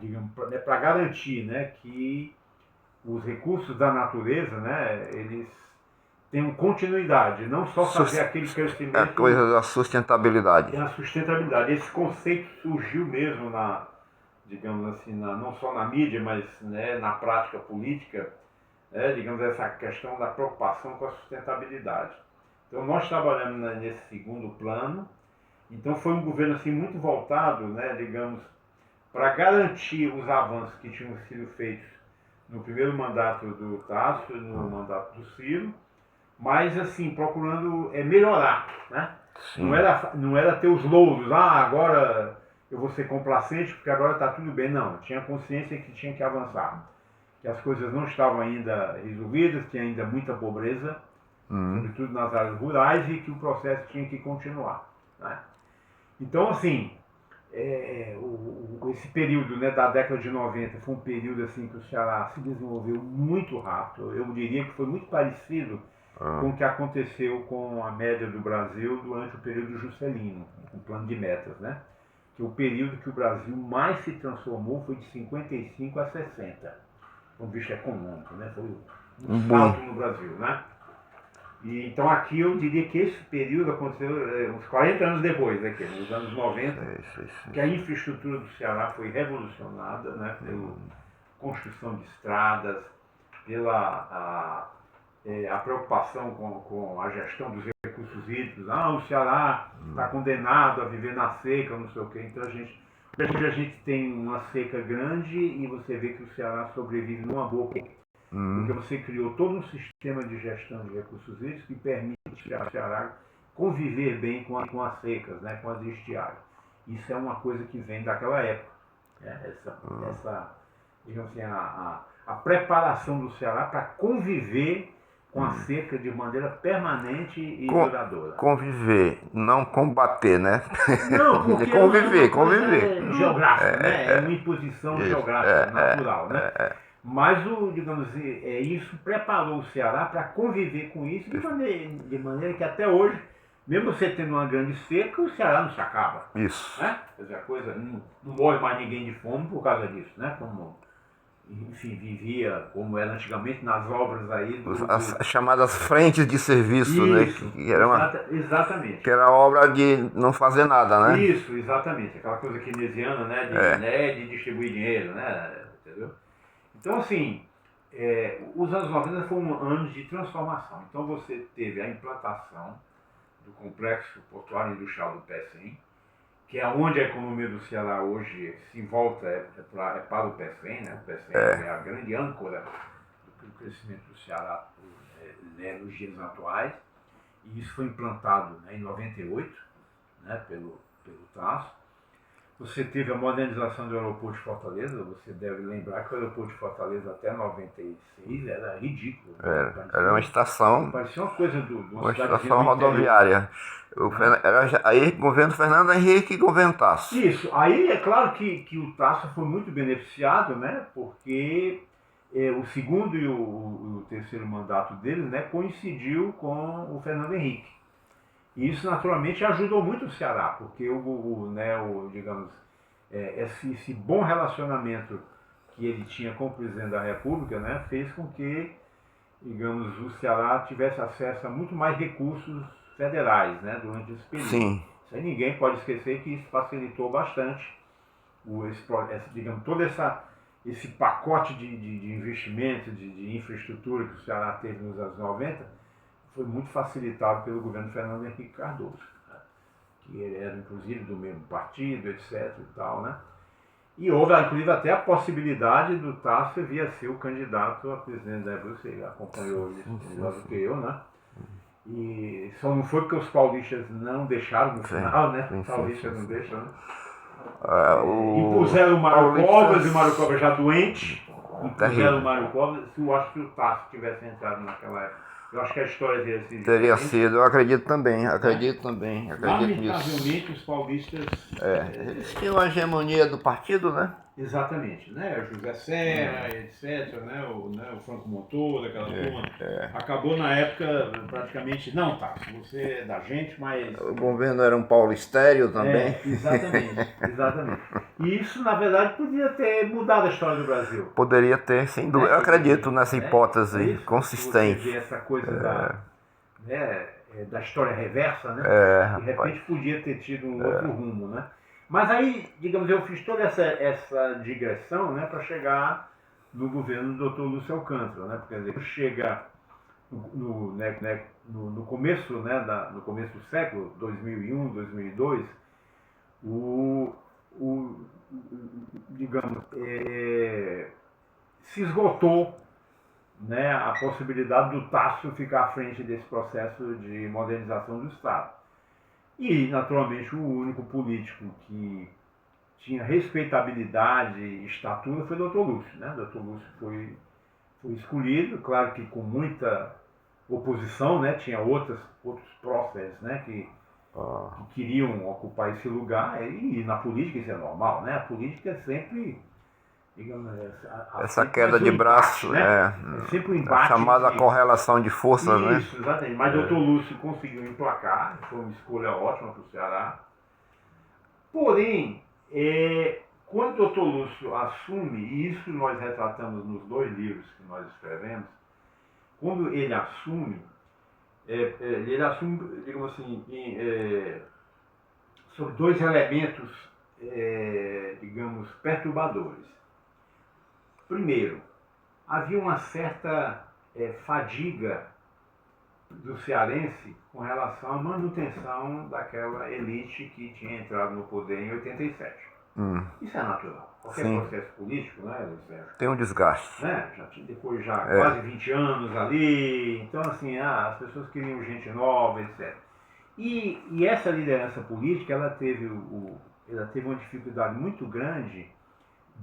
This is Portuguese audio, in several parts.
digamos, para garantir, né, que os recursos da natureza, né, eles tenham continuidade, não só fazer aquele É a crescimento. coisa da sustentabilidade. Tem a sustentabilidade. Esse conceito surgiu mesmo digamos assim, não só na mídia, mas, né, na prática política, digamos, essa questão da preocupação com a sustentabilidade. Então nós trabalhamos nesse segundo plano. Então foi um governo assim muito voltado, né, digamos, para garantir os avanços que tinham sido feitos no primeiro mandato do Tasso, no mandato do Ciro, mas assim, procurando melhorar, né? Sim. Não era ter os louros, agora eu vou ser complacente porque agora está tudo bem. Não, tinha consciência que tinha que avançar, que as coisas não estavam ainda resolvidas, tinha ainda muita pobreza, sobretudo nas áreas rurais, e que o processo tinha que continuar, né? Então, assim, esse período, né, da década de 90 foi um período assim que o Ceará se desenvolveu muito rápido. Eu diria que foi muito parecido com o que aconteceu com a média do Brasil durante o período Juscelino, o plano de metas, né? Que o período que o Brasil mais se transformou foi de 55 a 60, do ponto de vista econômico, né? Foi um salto no Brasil, né? E, então aqui eu diria que esse período aconteceu uns 40 anos depois, né, nos anos 90, que a infraestrutura do Ceará foi revolucionada, né, pela construção de estradas, pela a preocupação com a gestão dos recursos hídricos. O Ceará está condenado a viver na seca, não sei o quê. Então hoje a gente tem uma seca grande e você vê que o Ceará sobrevive numa boa. Porque você criou todo um sistema de gestão de recursos hídricos que permite ao Ceará conviver bem com as secas, né, com as estiagens. Isso é uma coisa que vem daquela época, né, digamos assim, a preparação do Ceará para conviver com a seca de maneira permanente e duradoura. Conviver, não combater, né? Não, porque conviver. Geográfica, né? É uma imposição geográfica, natural, né? Mas, digamos, isso preparou o Ceará para conviver com isso de maneira que até hoje, mesmo você tendo uma grande seca, o Ceará não se acaba. Isso. Né? Quer dizer, a coisa não morre mais ninguém de fome por causa disso, né? Como, enfim, vivia, como era antigamente, nas obras aí. As chamadas frentes de serviço, isso, né? Que era exatamente. Que era a obra de não fazer nada, né? Isso, exatamente. Aquela coisa keynesiana, né? De distribuir dinheiro, né? Entendeu? Então, assim, os anos 90 foram anos de transformação. Então, você teve a implantação do Complexo Portuário Industrial do PECEM, que é onde a economia do Ceará hoje se volta para o PECEM, né? O PECEM é a grande âncora do crescimento do Ceará nos dias atuais. E isso foi implantado, né, em 98, né, pelo Tasso. Você teve a modernização do aeroporto de Fortaleza. Você deve lembrar que o aeroporto de Fortaleza até 96 era ridículo. Era uma estação. Parecia uma coisa uma estação rodoviária. Aí governo Fernando Henrique e governo Tasso. Isso. Aí é claro que o Tasso foi muito beneficiado, né, porque o segundo e o terceiro mandato deles, né, coincidiu com o Fernando Henrique. E isso naturalmente ajudou muito o Ceará, porque digamos, esse bom relacionamento que ele tinha com o presidente da República, né, fez com que, digamos, o Ceará tivesse acesso a muito mais recursos federais, né, durante esse período. Sim. Isso aí ninguém pode esquecer que isso facilitou bastante digamos, todo esse pacote de investimento, de infraestrutura que o Ceará teve nos anos 90, foi muito facilitado pelo governo Fernando Henrique Cardoso, né? Que ele era inclusive do mesmo partido, etc. e tal, né? E houve inclusive até a possibilidade do Tasso vir a ser o candidato a presidente da República. Você acompanhou isso melhor do que eu, né? E só não foi porque os paulistas não deixaram no final, né? Os paulistas não deixam, né? Impuseram o Mário Covas, e o Mário Covas já doente. Impuseram o Mário Covas. Eu acho que o Tasso tivesse entrado naquela época, eu acho que a história teria sido, eu acredito também, acredito nisso. Lamentavelmente os paulistas... Eles tinham a hegemonia do partido, né? Exatamente, né? José Serra, etc., o Franco Montoro, aquela turma. Acabou na época praticamente, não, tá, você é da gente, mas... O governo era um paulistério também. Exatamente. E isso, na verdade, podia ter mudado a história do Brasil. Poderia ter, sem dúvida. Eu acredito nessa hipótese consistente. Você vê essa coisa da história reversa, né? De repente podia ter tido um outro rumo, né? Mas aí, digamos, eu fiz toda essa digressão, né, para chegar no governo do Dr. Lúcio Alcântara, né? Porque, quer dizer, chega no começo, né, no começo do século, 2001, 2002, digamos, se esgotou, né, a possibilidade do Tasso ficar à frente desse processo de modernização do Estado. E, naturalmente, o único político que tinha respeitabilidade e estatura foi o Dr. Lúcio. Né? O Dr. Lúcio foi escolhido, claro que com muita oposição, né? Tinha outros próceres, né? que queriam ocupar esse lugar, e na política isso é normal. Né? A política é sempre... Digamos, essa queda de braço, né? É sempre um embate. A chamada correlação de forças, né? Isso, exatamente. Mas o Dr. Lúcio conseguiu emplacar, foi uma escolha ótima para o Ceará. Porém, quando o Dr. Lúcio assume, e isso nós retratamos nos 2 livros que nós escrevemos, quando ele assume, digamos assim, sobre 2 elementos, digamos, perturbadores. Primeiro, havia uma certa fadiga do cearense com relação à manutenção daquela elite que tinha entrado no poder em 87. Isso é natural. Qualquer processo político, né, Sérgio? Tem um desgaste. Né? Depois quase 20 anos ali. Então, assim, as pessoas queriam gente nova, etc. E essa liderança política, ela teve uma dificuldade muito grande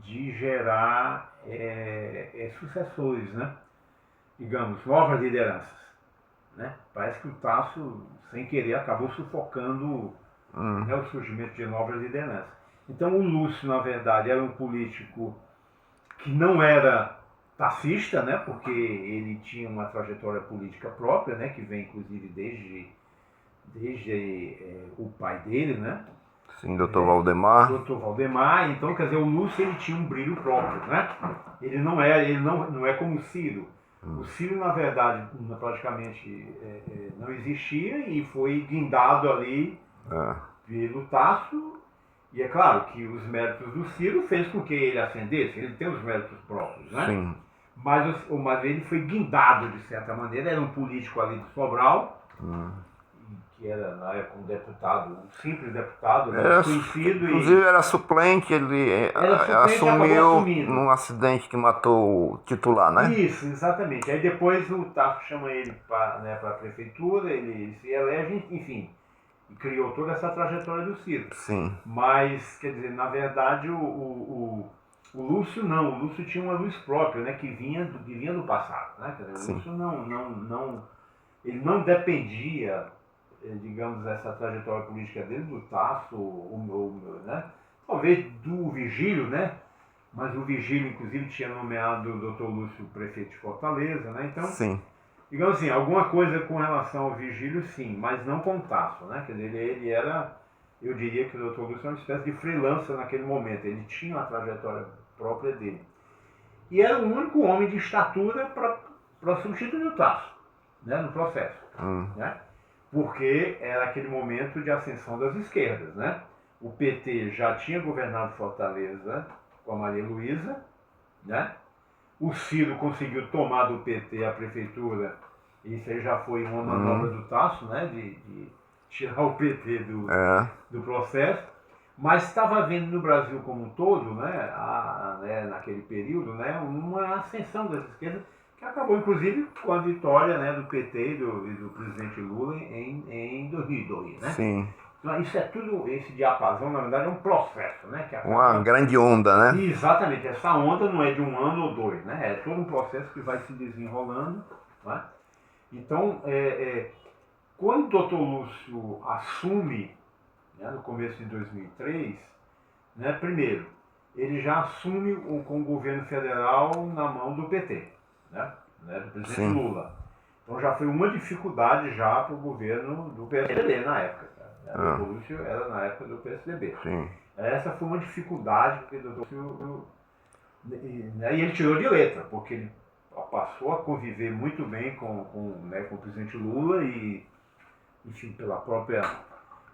de gerar sucessores, né? Digamos, novas lideranças. Né? Parece que o Tasso, sem querer, acabou sufocando né, o surgimento de novas lideranças. Então o Lúcio, na verdade, era um político que não era tassista, né? Porque ele tinha uma trajetória política própria, né? Que vem inclusive desde o pai dele, né? Sim, Dr. Valdemar. Dr. Valdemar. Então, quer dizer, o Lúcio ele tinha um brilho próprio, né? Ele não é como o Ciro. O Ciro, na verdade, praticamente não existia e foi guindado ali pelo Tasso. E é claro que os méritos do Ciro fez com que ele ascendesse. Ele tem os méritos próprios, né? Sim. Mas ele foi guindado, de certa maneira. Era um político ali de Sobral, que era, na época, um deputado, um simples deputado, conhecido. Inclusive era suplente, ele assumiu num acidente que matou o titular, né? Isso, exatamente. Aí depois o Tasso chama ele para a prefeitura, ele se elege, enfim, e criou toda essa trajetória do Ciro. Sim. Mas, quer dizer, na verdade, o Lúcio não, o Lúcio tinha uma luz própria, né, que vinha do passado, né? Quer dizer, o Lúcio ele não dependia, digamos, essa trajetória política dele do Tasso, né? Talvez do Vigílio, né? Mas o Vigílio, inclusive, tinha nomeado o Dr. Lúcio prefeito de Fortaleza, né? Então, sim. Digamos assim, alguma coisa com relação ao Vigílio, sim, mas não com o Tasso, né? Quer dizer, ele era, eu diria que o Dr. Lúcio era uma espécie de freelancer naquele momento, ele tinha uma trajetória própria dele. E era o único homem de estatura para substituir o Tasso, né? No processo, né? Porque era aquele momento de ascensão das esquerdas, né? O PT já tinha governado Fortaleza com a Maria Luísa, né? O Ciro conseguiu tomar do PT a prefeitura, isso aí já foi uma manobra do Tasso, né? De tirar o PT do processo, mas estava havendo no Brasil como um todo, né? Naquele período, né? Uma ascensão das esquerdas, que acabou inclusive com a vitória, né, do PT e do presidente Lula em 2002, né? Sim. Então, isso é tudo, esse diapasão, na verdade, é um processo, né? Que uma grande onda, né? Exatamente, essa onda não é de 1 ano ou 2, né? É todo um processo que vai se desenrolando, né? Então, quando o Dr. Lúcio assume, né, no começo de 2003, né, primeiro, ele já assume com o governo federal na mão do PT, né? Do presidente Sim. Lula. Então já foi uma dificuldade já para o governo do PSDB na época. O Dr. Lúcio era na época do PSDB. Sim. Essa foi uma dificuldade, porque o Dr. Lúcio, e ele tirou de letra, porque ele passou a conviver muito bem com o presidente Lula e, enfim, pela própria...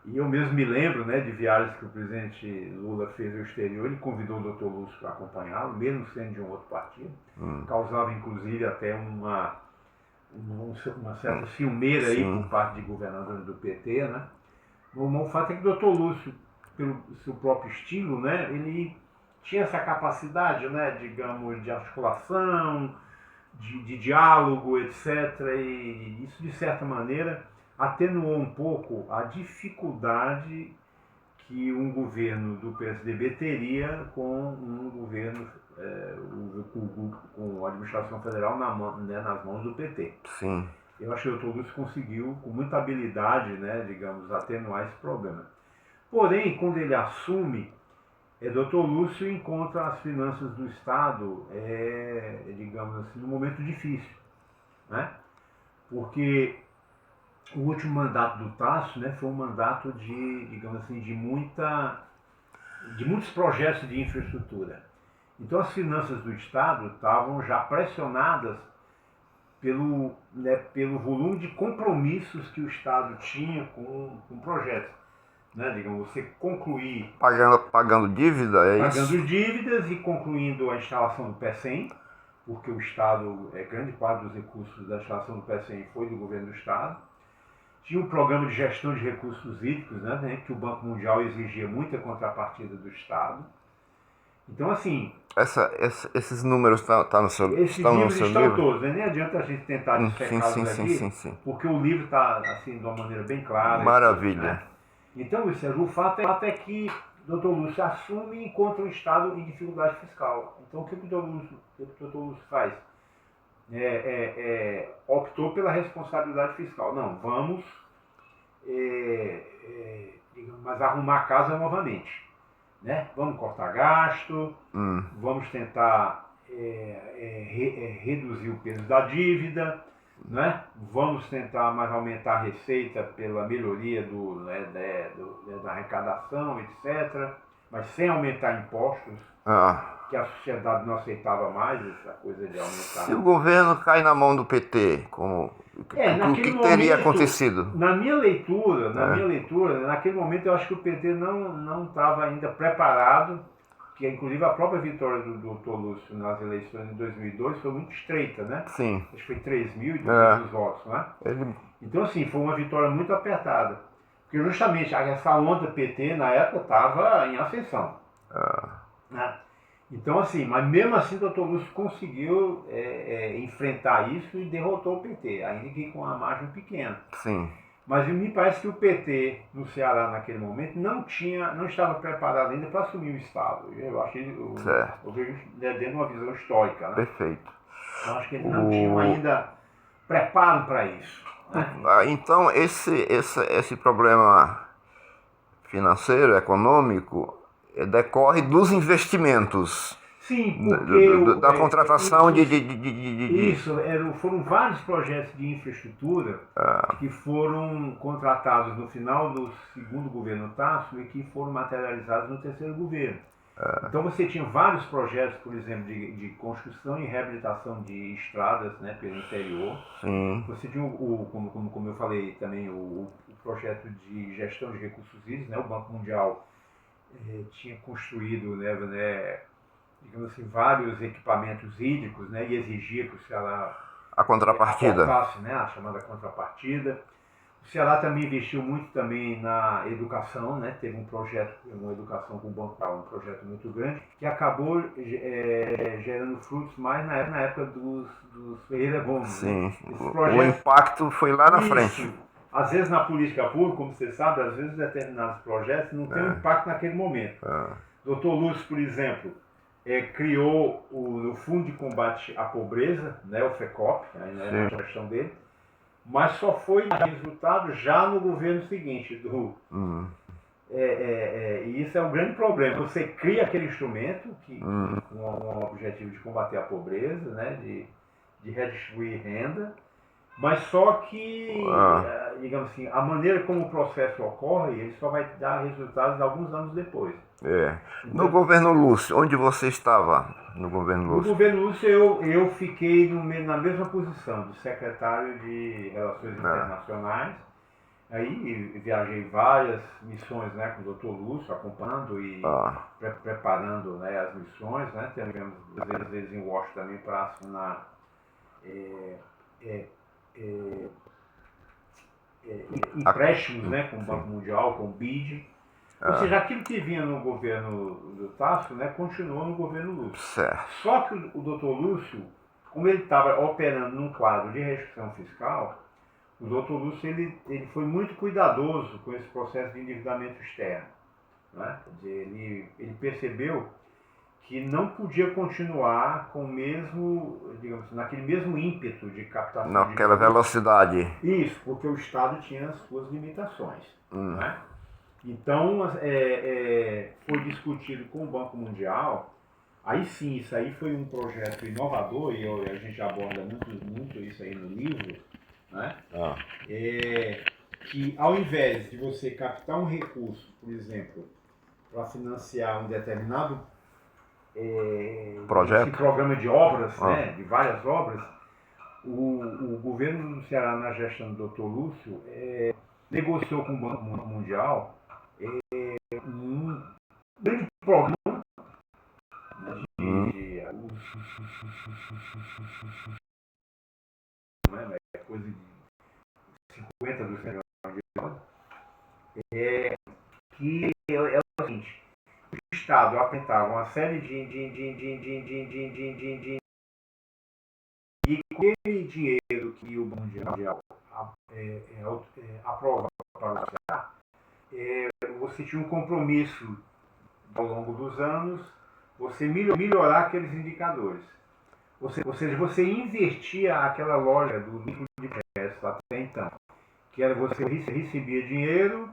E eu mesmo me lembro, né, de viagens que o presidente Lula fez ao exterior. Ele convidou o Dr. Lúcio para acompanhá-lo, mesmo sendo de um outro partido. Causava, inclusive, até uma certa ciumeira aí por parte de governadores do PT, né? O fato é que o Dr. Lúcio, pelo seu próprio estilo, né, ele tinha essa capacidade, né, digamos, de articulação, de diálogo, etc. E isso, de certa maneira, atenuou um pouco a dificuldade que um governo do PSDB teria com um governo com a administração federal nas mãos do PT. Sim. Eu acho que o Dr. Lúcio conseguiu, com muita habilidade, né, digamos, atenuar esse problema. Porém, quando ele assume, Dr. Lúcio encontra as finanças do Estado, digamos assim, num momento difícil, né? Porque o último mandato do Tasso, né, foi um mandato digamos assim, de muitos projetos de infraestrutura. Então as finanças do Estado estavam já pressionadas pelo volume de compromissos que o Estado tinha com projetos. Né, digamos, você concluir... Pagando dívida, Pagando dívidas e concluindo a instalação do PECEM, porque o Estado, grande parte dos recursos da instalação do PECEM foi do governo do Estado. Tinha um programa de gestão de recursos hídricos, né, que o Banco Mundial exigia muita contrapartida do Estado. Então, assim... Esses números estão no seu livro? Esses livros estão todos, né? Nem adianta a gente tentar dissecá-los aqui, porque o livro está, assim, de uma maneira bem clara. Maravilha. Né? Então, Luiz Sérgio, o fato é que o Dr. Lúcio assume e encontra o Estado em dificuldade fiscal. Então, o que o Dr. Lúcio faz? Optou pela responsabilidade fiscal. Não, vamos mas arrumar a casa novamente. Né? Vamos cortar gasto, vamos tentar reduzir o peso da dívida, né? Vamos tentar mais aumentar a receita pela melhoria da arrecadação, etc. Mas sem aumentar impostos, que a sociedade não aceitava mais essa coisa de aumentar. Se o governo cai na mão do PT, o que teria acontecido? Na minha leitura, naquele momento eu acho que o PT não estava ainda preparado, que inclusive a própria vitória do Dr. Lúcio nas eleições de 2002 foi muito estreita, né? Sim. Acho que foi 3.200 votos, né? Então, assim, foi uma vitória muito apertada. Porque justamente essa onda PT na época estava em ascensão. Né? Então, assim, mas mesmo assim o Dr. Lúcio conseguiu enfrentar isso e derrotou o PT, ainda que com uma margem pequena. Sim. Mas me parece que o PT no Ceará naquele momento não estava preparado ainda para assumir o Estado. Eu vejo dentro de uma visão histórica. Né? Perfeito. Eu acho que eles não tinham ainda preparo para isso. Né? Então esse problema financeiro, econômico, decorre dos investimentos. Sim, porque... Da contratação Isso, foram vários projetos de infraestrutura que foram contratados no final do segundo governo Tasso e que foram materializados no terceiro governo. Então você tinha vários projetos, por exemplo, de construção e reabilitação de estradas, né, pelo interior. Sim. Você tinha, como eu falei também, o projeto de gestão de recursos hídricos, né, o Banco Mundial tinha construído, né, digamos assim, vários equipamentos hídricos, né, e exigia que o Ceará a contrapartida, né, a chamada contrapartida. O Ceará também investiu muito também na educação, né, teve um projeto, uma educação com o Banco, um projeto muito grande, que acabou gerando frutos mais na época dos Ferreira Gomes. Sim, né? O impacto foi lá na frente. Às vezes na política pública, como você sabe, às vezes determinados projetos não têm impacto naquele momento. Dr. Lúcio, por exemplo, criou o Fundo de Combate à Pobreza, né, o FECOP, né, a gestão dele, mas só foi resultado já no governo seguinte, E isso é um grande problema. Você cria aquele instrumento com um objetivo de combater a pobreza, né, de redistribuir renda, mas só que, digamos assim, a maneira como o processo ocorre, ele só vai dar resultados alguns anos depois. No governo Lúcio, onde você estava no governo No Lúcio? governo Lúcio eu fiquei na mesma posição de secretário de Relações Internacionais. Aí viajei várias missões, né, com o Dr. Lúcio, acompanhando e preparando, né, as missões, né, tivemos às vezes em Washington também para assinar empréstimos, né, com o Banco Mundial, com o BID. Ou seja, aquilo que vinha no governo do Tasso, né, continuou no governo Lúcio. Certo. Só que o Dr. Lúcio, como ele estava operando num quadro de restrição fiscal, o Dr. Lúcio ele foi muito cuidadoso com esse processo de endividamento externo. Né? Quer dizer, ele percebeu que não podia continuar com o mesmo, digamos assim, naquele mesmo ímpeto de captação. Naquela velocidade. Isso, porque o Estado tinha as suas limitações. Né? Então, foi discutido com o Banco Mundial. Aí sim, isso aí foi um projeto inovador, e a gente aborda muito isso aí no livro, né? Que ao invés de você captar um recurso, por exemplo, para financiar um determinado projeto, programa de obras, né, de várias obras, o governo do Ceará, na gestão do Dr. Lúcio, negociou com o Banco Mundial um grande programa de coisa de 50 dos milhões de dólares, que é o seguinte: o Estado apresentava uma série de e com aquele dinheiro que o Banco Mundial aprova para o Ceará, você tinha um compromisso ao longo dos anos, você melhorar aqueles indicadores. Ou seja, você invertia aquela lógica do lucro de projetos até então, que era você recebia dinheiro,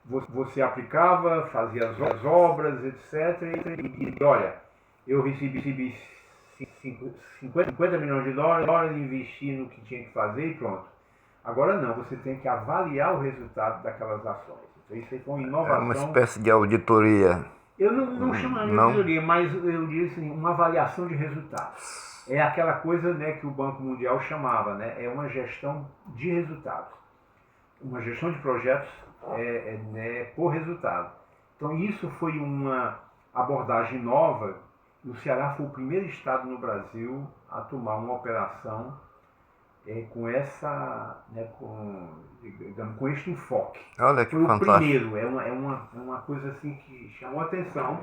você aplicava, fazia as obras, etc. E olha, eu recebi 50 milhões de dólares, investi no que tinha que fazer e pronto. Agora não, você tem que avaliar o resultado daquelas ações. Então isso aí foi uma inovação. É uma espécie de auditoria. Eu não chamaria de auditoria, mas eu diria assim, uma avaliação de resultados. É aquela coisa, né, que o Banco Mundial chamava, né, é uma gestão de resultados. Uma gestão de projetos por resultado. Então isso foi uma abordagem nova. O Ceará foi o primeiro estado no Brasil a tomar uma operação com essa, né, com este enfoque. Olha que foi fantástico. O primeiro, é uma coisa assim que chamou a atenção,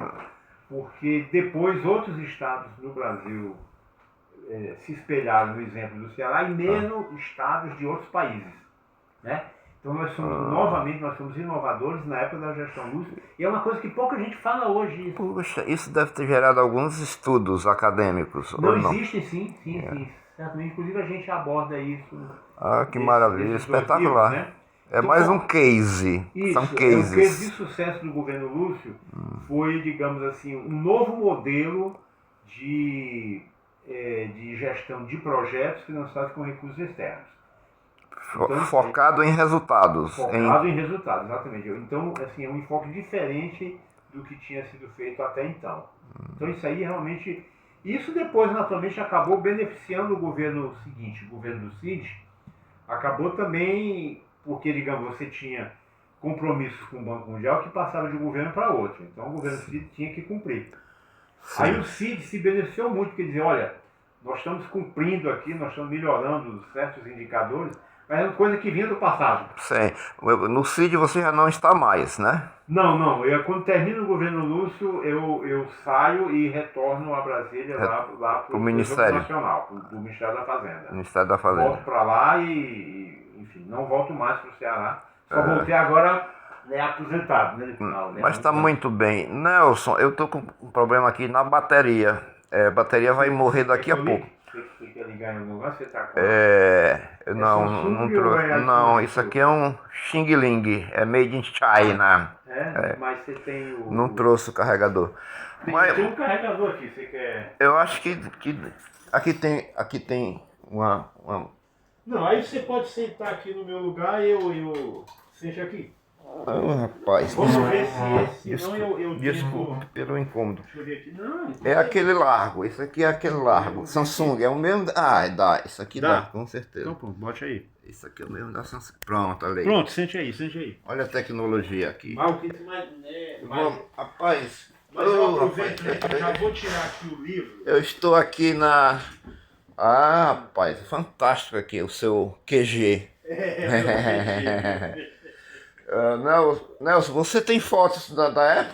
porque depois outros estados no Brasil se espelharam no exemplo do Ceará e mesmo estados de outros países, né? Então nós somos inovadores na época da gestão Lúcio, e é uma coisa que pouca gente fala hoje. Puxa, isso deve ter gerado alguns estudos acadêmicos. Não, existem sim. Certamente, inclusive a gente aborda isso. Que maravilha, espetacular. Livros, né? É então, mais um case. Isso, são cases. Um case de sucesso do governo Lúcio foi, digamos assim, um novo modelo de gestão de projetos financiados com recursos externos. Então, focado em resultados. Focado em resultados, exatamente. Então, assim, é um enfoque diferente do que tinha sido feito até então. Então, isso aí realmente... Isso depois, naturalmente, acabou beneficiando o governo seguinte, o governo do CID. Acabou também porque, digamos, você tinha compromissos com o Banco Mundial que passavam de um governo para outro. Então, o governo CID tinha que cumprir. Sim. Aí o CID se beneficiou muito, porque dizia, olha, nós estamos cumprindo aqui, nós estamos melhorando certos indicadores, mas é uma coisa que vinha do passado. Sim. No CID você já não está mais, né? Não. Quando termina o governo Lúcio, eu saio e retorno a Brasília, lá para o Ministério Nacional, para o Ministério da Fazenda. Ministério da Fazenda. Volto para lá e, enfim, não volto mais para o Ceará. Só voltei agora aposentado, né, no final. Mas está muito bem. Nelson, eu estou com um problema aqui na bateria. A bateria vai morrer daqui a pouco. Você quer ligar em algum lugar? Você tá com... Não, Samsung ou é não, assim? isso aqui é um Xing Ling, é made in China. Mas você tem o... Não trouxe o carregador. Mas Tem um carregador aqui, você quer... eu acho que aqui tem uma... Não, aí você pode sentar aqui no meu lugar e eu sente aqui. Rapaz, Vamos ver se esse... Senão eu desculpa pelo incômodo. Deixa eu ver aqui. Não, É aquele largo, esse aqui é aquele largo. Samsung, é o mesmo. Dá, isso aqui dá, com certeza. Então, pô, bote aí. Isso aqui é o mesmo da Samsung. Pronto, olha aí. Pronto, sente aí, sente aí. Olha a tecnologia aqui. Mas o que mais... Rapaz, Mas eu aproveito, já vou tirar aqui o livro. eu estou aqui na... rapaz, fantástico aqui o seu QG. Nelson, você tem fotos da época?